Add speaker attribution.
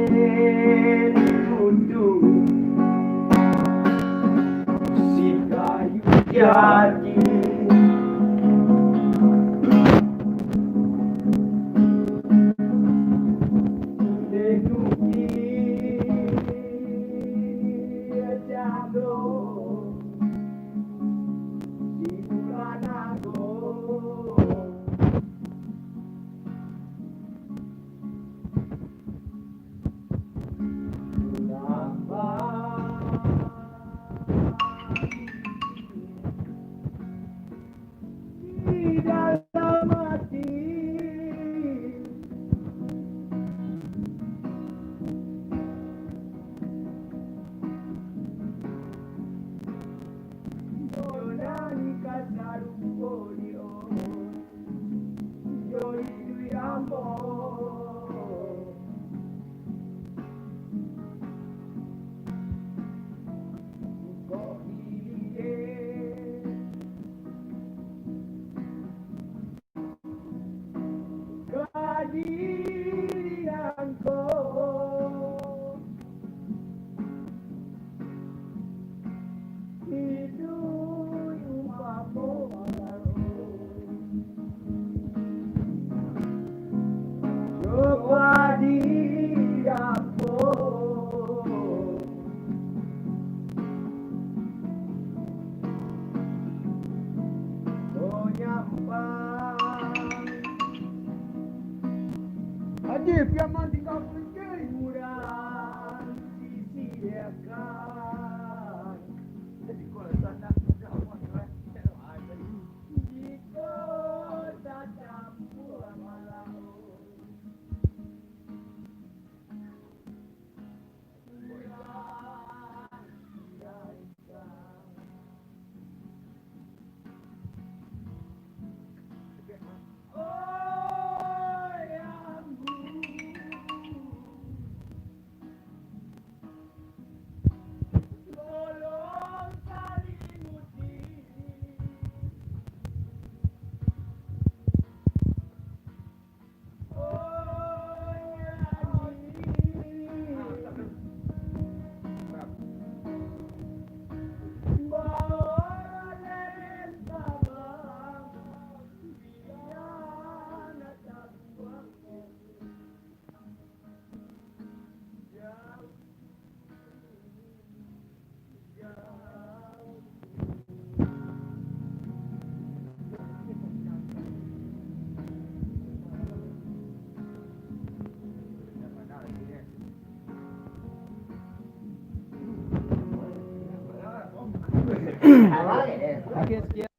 Speaker 1: dituduh si kayu jati denuki jado di bulan aku di dalam hati Yonani kasarukoyo Yoridu yambo kehadiranku itu umpamu kehadiranku Haji, piaman di kampung ini murah disediakan. Jadi kalau sana jauh di kota campur malam. Oke, sekian.